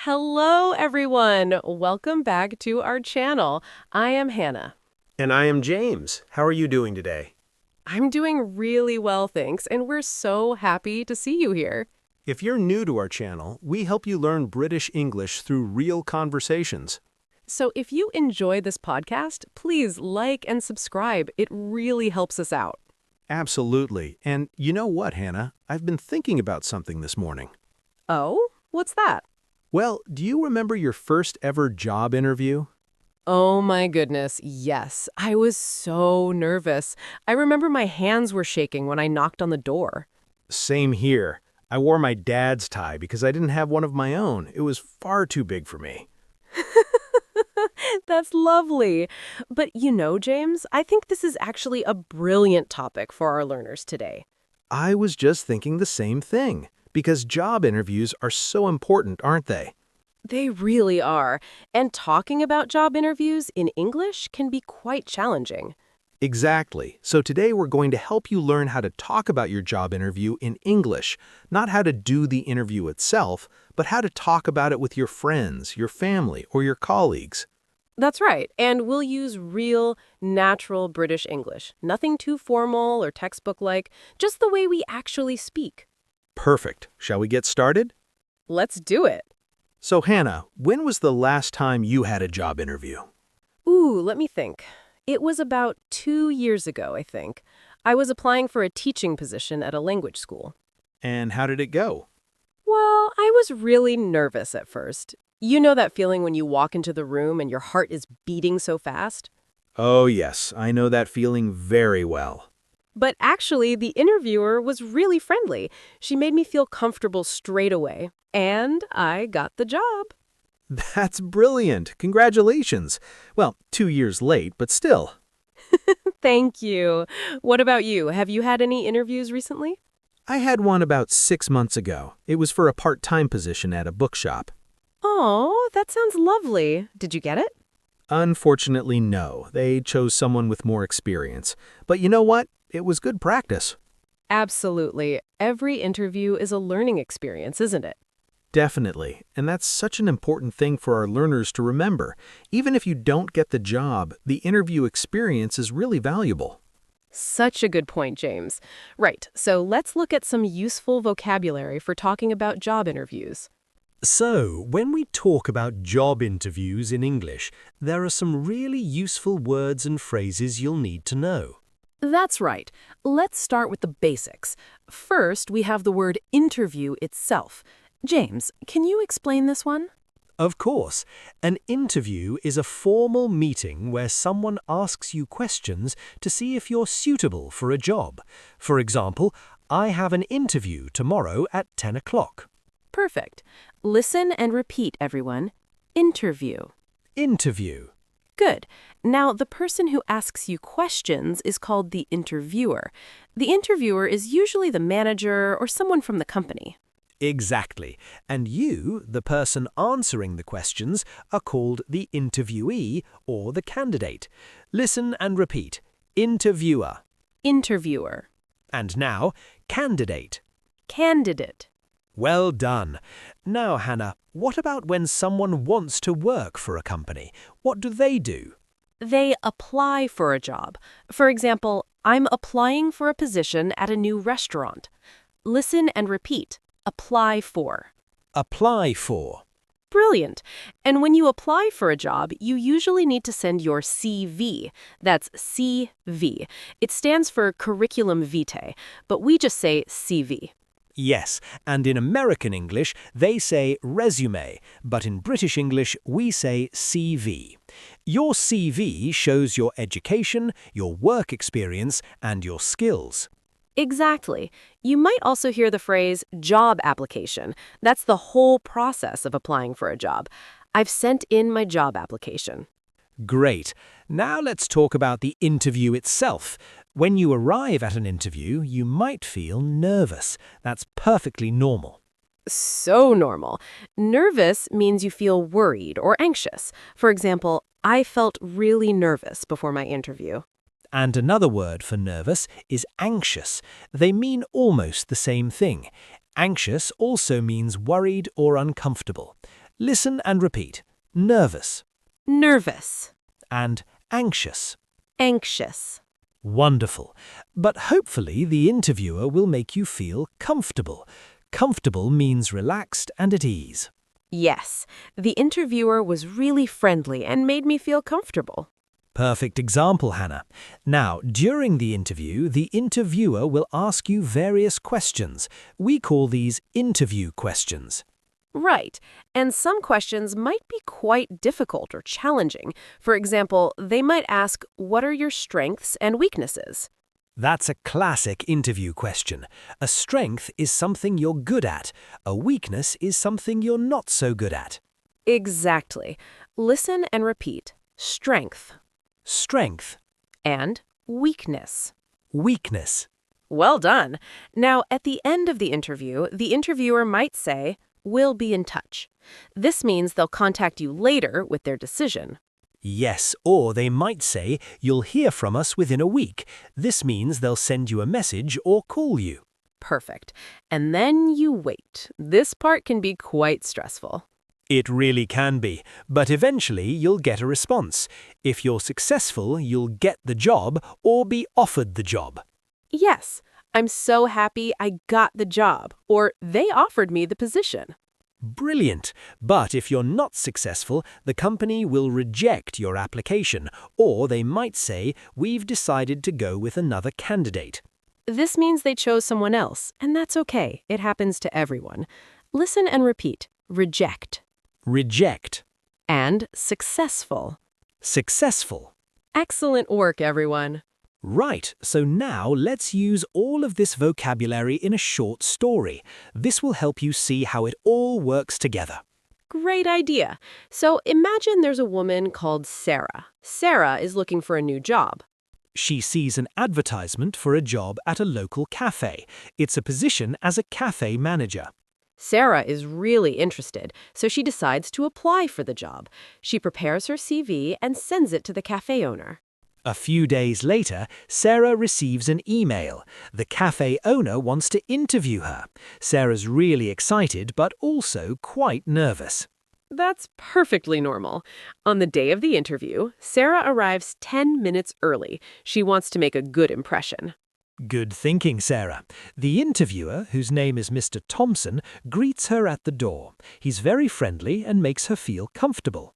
Hello, everyone. Welcome back to our channel. I am Hannah. And I am James. How are you doing today? I'm doing really well, thanks, and we're so happy to see you here. If you're new to our channel, we help you learn British English through real conversations. So if you enjoy this podcast, please like and subscribe. It really helps us out. Absolutely. And you know what, Hannah? I've been thinking about something this morning. Oh, what's that? Well, do you remember your first ever job interview? Oh my goodness, yes. I was so nervous. I remember my hands were shaking when I knocked on the door. Same here. I wore my dad's tie because I didn't have one of my own. It was far too big for me. That's lovely. But you know, James, I think this is actually a brilliant topic for our learners today. I was just thinking the same thing, because job interviews are so important, aren't they? They really are. And talking about job interviews in English can be quite challenging. Exactly. So today we're going to help you learn how to talk about your job interview in English, not how to do the interview itself, but how to talk about it with your friends, your family, or your colleagues. That's right. And we'll use real, natural British English. Nothing too formal or textbook-like, just the way we actually speak. Perfect. Shall we get started? Let's do it. So Hannah, when was the last time you had a job interview? Ooh, let me think. It was about 2 years ago, I think. I was applying for a teaching position at a language school. And how did it go? Well, I was really nervous at first. You know that feeling when you walk into the room and your heart is beating so fast? Oh yes, I know that feeling very well. But actually, the interviewer was really friendly. She made me feel comfortable straight away. And I got the job. That's brilliant. Congratulations. Well, 2 years late, but still. Thank you. What about you? Have you had any interviews recently? I had one about 6 months ago. It was for a part-time position at a bookshop. Oh, that sounds lovely. Did you get it? Unfortunately, no. They chose someone with more experience. But you know what? It was good practice. Absolutely. Every interview is a learning experience, isn't it? Definitely. And that's such an important thing for our learners to remember. Even if you don't get the job, the interview experience is really valuable. Such a good point, James. Right, so let's look at some useful vocabulary for talking about job interviews. So, when we talk about job interviews in English, there are some really useful words and phrases you'll need to know. That's right. Let's start with the basics. First, we have the word interview itself. James, can you explain this one? Of course, an interview is a formal meeting where someone asks you questions to see if you're suitable for a job. For example, I have an interview tomorrow at 10 o'clock. Perfect. Listen and repeat, everyone. Interview. Interview. Good. Now, the person who asks you questions is called the interviewer. The interviewer is usually the manager or someone from the company. Exactly. And you, the person answering the questions, are called the interviewee or the candidate. Listen and repeat. Interviewer. Interviewer. And now, candidate. Candidate. Well done. Now, Hannah, what about when someone wants to work for a company? What do they do? They apply for a job. For example, I'm applying for a position at a new restaurant. Listen and repeat. Apply for. Apply for. Brilliant. And when you apply for a job, you usually need to send your CV. That's CV. It stands for Curriculum Vitae, but we just say CV. Yes, and in American English, they say resume, but in British English, we say CV. Your CV shows your education, your work experience, and your skills. Exactly. You might also hear the phrase job application. That's the whole process of applying for a job. I've sent in my job application. Great. Now let's talk about the interview itself. When you arrive at an interview, you might feel nervous. That's perfectly normal. So normal. Nervous means you feel worried or anxious. For example, I felt really nervous before my interview. And another word for nervous is anxious. They mean almost the same thing. Anxious also means worried or uncomfortable. Listen and repeat. Nervous Nervous. and anxious. Anxious. Wonderful. But hopefully the interviewer will make you feel comfortable. Comfortable means relaxed and at ease. Yes, the interviewer was really friendly and made me feel comfortable. Perfect example, Hannah. Now, during the interviewer will ask you various questions. We call these interview questions. Right, and some questions might be quite difficult or challenging. For example, they might ask, what are your strengths and weaknesses? That's a classic interview question. A strength is something you're good at. A weakness is something you're not so good at. Exactly. Listen and repeat. Strength Strength, and weakness. weakness. Well done. Now, at the end of the interviewer might say, we'll be in touch. This means they'll contact you later with their decision. Yes, or they might say, you'll hear from us within a week. This means they'll send you a message or call you. Perfect. And then you wait. This part can be quite stressful. It really can be, but eventually you'll get a response. If you're successful, you'll get the job or be offered the job. Yes, I'm so happy I got the job, or they offered me the position. Brilliant! But if you're not successful, the company will reject your application, or they might say, we've decided to go with another candidate. This means they chose someone else, and that's okay. It happens to everyone. Listen and repeat. Reject. Reject. And successful. Successful. Excellent work, everyone. Right, so now let's use all of this vocabulary in a short story. This will help you see how it all works together. Great idea. So imagine there's a woman called Sarah. Sarah is looking for a new job. She sees an advertisement for a job at a local cafe. It's a position as a cafe manager. Sarah is really interested, so she decides to apply for the job. She prepares her CV and sends it to the cafe owner. A few days later, Sarah receives an email. The cafe owner wants to interview her. Sarah's really excited, but also quite nervous. That's perfectly normal. On the day of the interview, Sarah arrives 10 minutes early. She wants to make a good impression. Good thinking, Sarah. The interviewer, whose name is Mr. Thompson, greets her at the door. He's very friendly and makes her feel comfortable.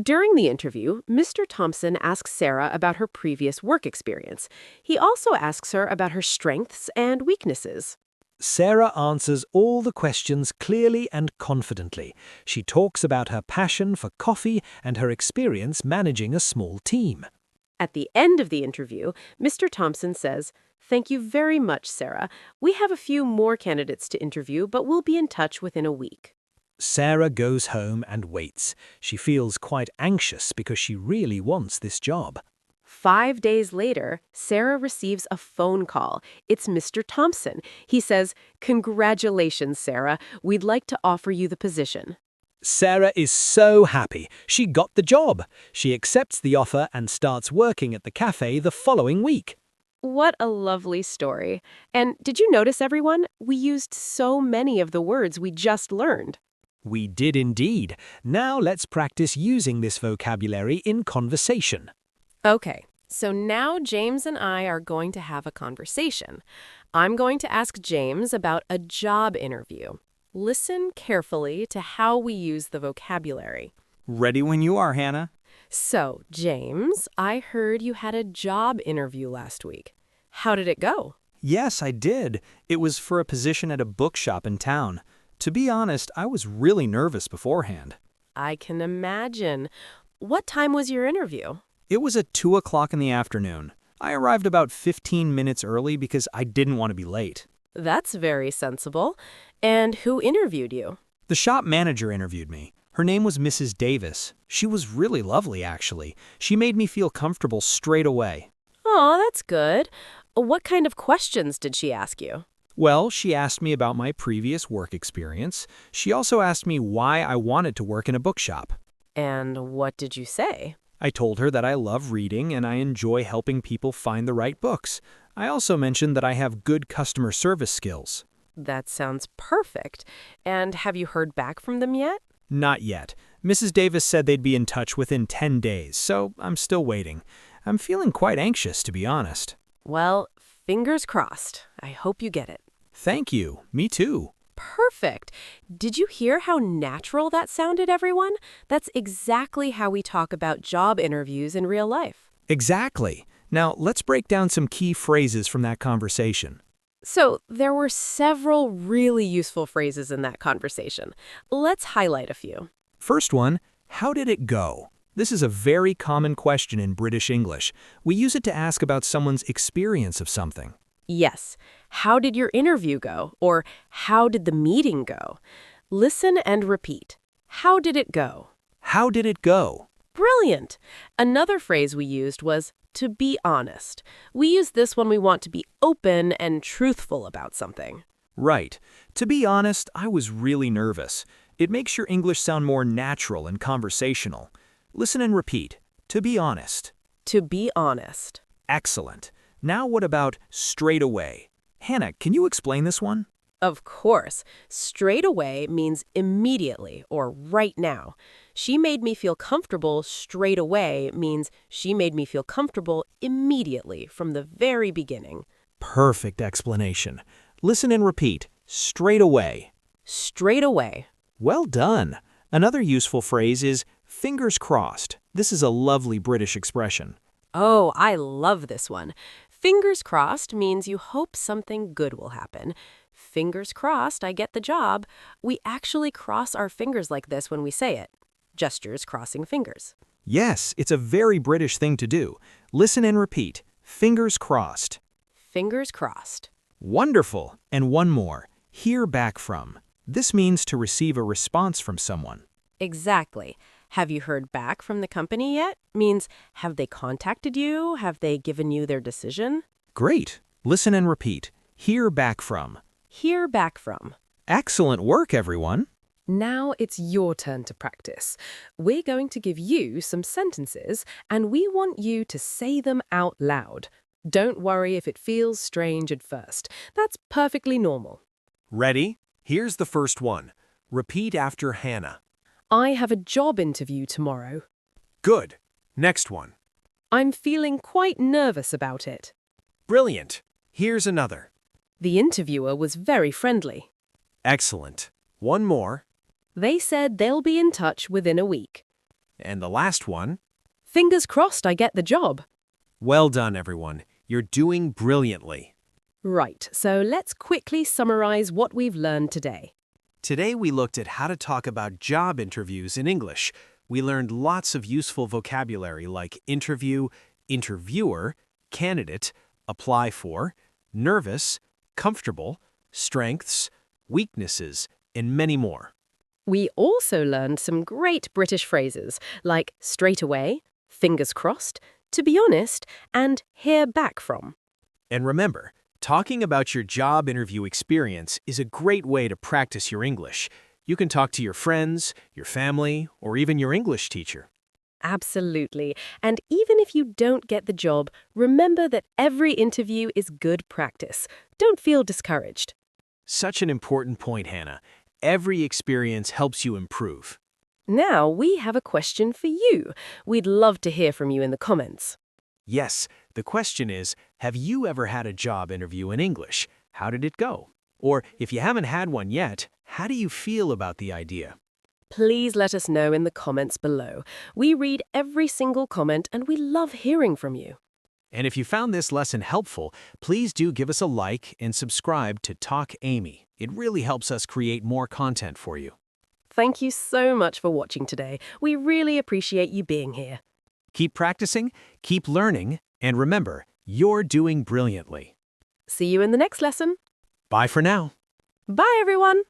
During the interview, Mr. Thompson asks Sarah about her previous work experience. He also asks her about her strengths and weaknesses. Sarah answers all the questions clearly and confidently. She talks about her passion for coffee and her experience managing a small team. At the end of the interview, Mr. Thompson says, "Thank you very much, Sarah. We have a few more candidates to interview, but we'll be in touch within a week." Sarah goes home and waits. She feels quite anxious because she really wants this job. 5 days later, Sarah receives a phone call. It's Mr. Thompson. He says, "Congratulations, Sarah. We'd like to offer you the position." Sarah is so happy. She got the job. She accepts the offer and starts working at the cafe the following week. What a lovely story. And did you notice, everyone? We used so many of the words we just learned. We did indeed. Now let's practice using this vocabulary in conversation. Okay, so now James and I are going to have a conversation. I'm going to ask James about a job interview. Listen carefully to how we use the vocabulary. Ready when you are, Hannah. So, James, I heard you had a job interview last week. How did it go? Yes, I did. It was for a position at a bookshop in town. To be honest, I was really nervous beforehand. I can imagine. What time was your interview? It was at 2 o'clock in the afternoon. I arrived about 15 minutes early because I didn't want to be late. That's very sensible. And who interviewed you? The shop manager interviewed me. Her name was Mrs. Davis. She was really lovely, actually. She made me feel comfortable straight away. Oh, that's good. What kind of questions did she ask you? Well, she asked me about my previous work experience. She also asked me why I wanted to work in a bookshop. And what did you say? I told her that I love reading and I enjoy helping people find the right books. I also mentioned that I have good customer service skills. That sounds perfect. And have you heard back from them yet? Not yet. Mrs. Davis said they'd be in touch within 10 days, so I'm still waiting. I'm feeling quite anxious, to be honest. Well, fingers crossed. I hope you get it. Thank you. Me too. Perfect. Did you hear how natural that sounded, everyone? That's exactly how we talk about job interviews in real life. Exactly. Now, let's break down some key phrases from that conversation. So, there were several really useful phrases in that conversation. Let's highlight a few. First one, how did it go? This is a very common question in British English. We use it to ask about someone's experience of something. Yes. How did your interview go? Or how did the meeting go? Listen and repeat. How did it go? How did it go? Brilliant. Another phrase we used was to be honest. We use this when we want to be open and truthful about something. Right. To be honest, I was really nervous. It makes your English sound more natural and conversational. Listen and repeat. To be honest. To be honest. Excellent. Now what about straight away? Hannah, can you explain this one? Of course. Straight away means immediately or right now. She made me feel comfortable straight away means she made me feel comfortable immediately from the very beginning. Perfect explanation. Listen and repeat. Straight away. Straight away. Well done. Another useful phrase is fingers crossed. This is a lovely British expression. Oh, I love this one. Fingers crossed means you hope something good will happen. Fingers crossed I get the job. We actually cross our fingers like this when we say it. Gestures crossing fingers. Yes, it's a very British thing to do. Listen and repeat. Fingers crossed. Fingers crossed. Wonderful. And one more. Hear back from. This means to receive a response from someone. Exactly. Have you heard back from the company yet? Means, have they contacted you? Have they given you their decision? Great. Listen and repeat. Hear back from. Hear back from. Excellent work, everyone. Now it's your turn to practice. We're going to give you some sentences, and we want you to say them out loud. Don't worry if it feels strange at first. That's perfectly normal. Ready? Here's the first one. Repeat after Hannah. I have a job interview tomorrow. Good. Next one. I'm feeling quite nervous about it. Brilliant. Here's another. The interviewer was very friendly. Excellent. One more. They said they'll be in touch within a week. And the last one. Fingers crossed I get the job. Well done, everyone. You're doing brilliantly. Right, so let's quickly summarize what we've learned today. Today we looked at how to talk about job interviews in English. We learned lots of useful vocabulary like interview, interviewer, candidate, apply for, nervous, comfortable, strengths, weaknesses, and many more. We also learned some great British phrases like straight away, fingers crossed, to be honest, and hear back from. And remember, talking about your job interview experience is a great way to practice your English. You can talk to your friends, your family, or even your English teacher. Absolutely. And even if you don't get the job, remember that every interview is good practice. Don't feel discouraged. Such an important point, Hannah. Every experience helps you improve. Now we have a question for you. We'd love to hear from you in the comments. Yes, the question is, have you ever had a job interview in English? How did it go? Or if you haven't had one yet, how do you feel about the idea? Please let us know in the comments below. We read every single comment and we love hearing from you. And if you found this lesson helpful, please do give us a like and subscribe to Talk Amy. It really helps us create more content for you. Thank you so much for watching today. We really appreciate you being here. Keep practicing, keep learning, and remember, you're doing brilliantly. See you in the next lesson. Bye for now. Bye, everyone.